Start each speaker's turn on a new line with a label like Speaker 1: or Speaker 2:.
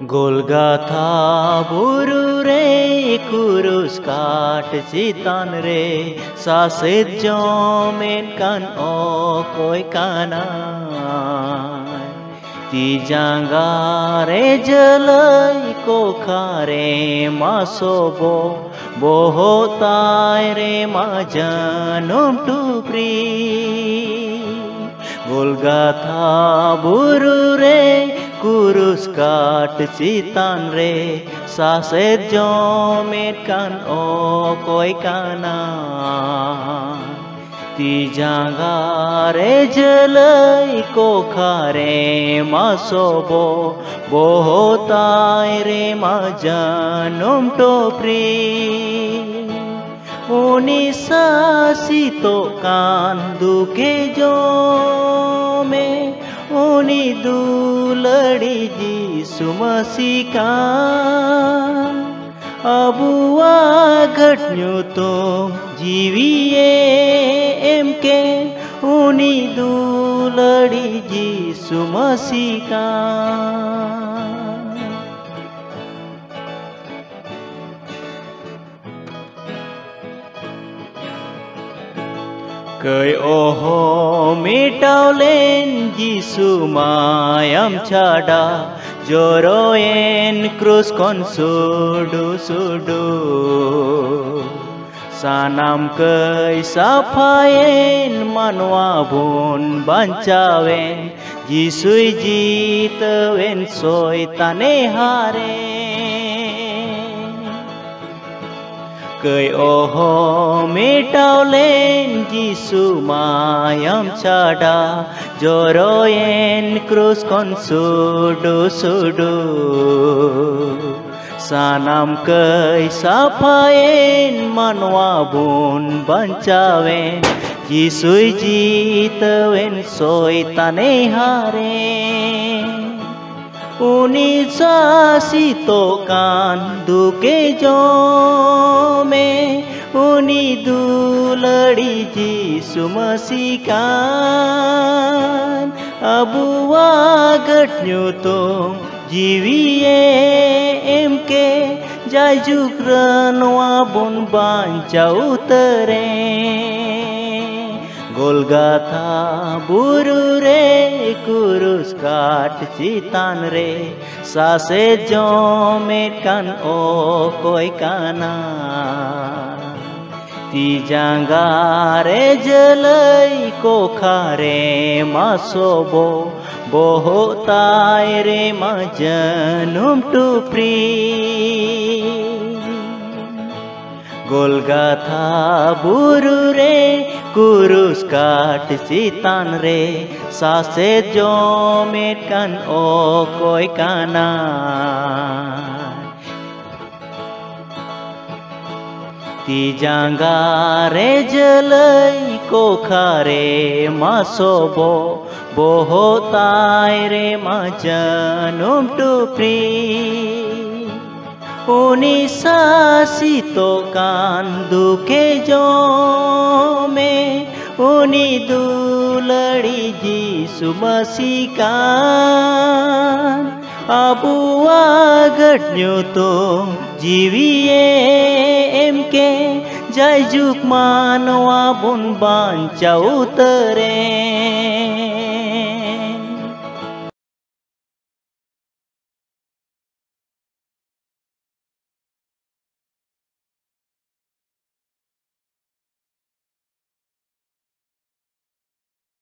Speaker 1: Golgatha buru re kurus kat citan re saset jomen kan okoi kanai ti jangga re jelai ko khare masobo bohotai re majanum tupri Golgatha buru re kurus kat citan re saset jomet kan okoi kana ti jangga re jelai ko khare masobo bohotai re majanum topri Uni sasito kan duke jome Uni duladi Jisu Masih kan Abuwa घटन्यो तो जीविए MK Uni duladi Jisu Masih kan Kay oho mitaw len Jisu mayam chada Joroen krus kon sudu Sanam kay sapayen manwa bun bancawen Jisui jitawen soy tane hare Kay oho mitaw len Jisu mayam chada Joroen krus kon sudu Sanam kay sapayen manwa bun bancawen Jisui jitawen soy tane hare Uni sasito kan duke jome Uni duladi Jisu Masih kan Abuwa घटन्यो तो जीविए MK जाjuk ranwa bon bancau tere Golgatha buru re kurus kat citan re saset jomet kan okoi kana ti jangga re jelai ko khare masobo bohotai re majanum tupri Golgatha buru re kurus kat citan re saset jomet kan okoi kana ti jangga re jelai ko khare masobo bohotai re majanum tupri Uni sasito kan duke jome Uni duladi Jisu Masih kan Abuwa घटन्यो तो जीविए MK जाjuk manwa bun bancau tere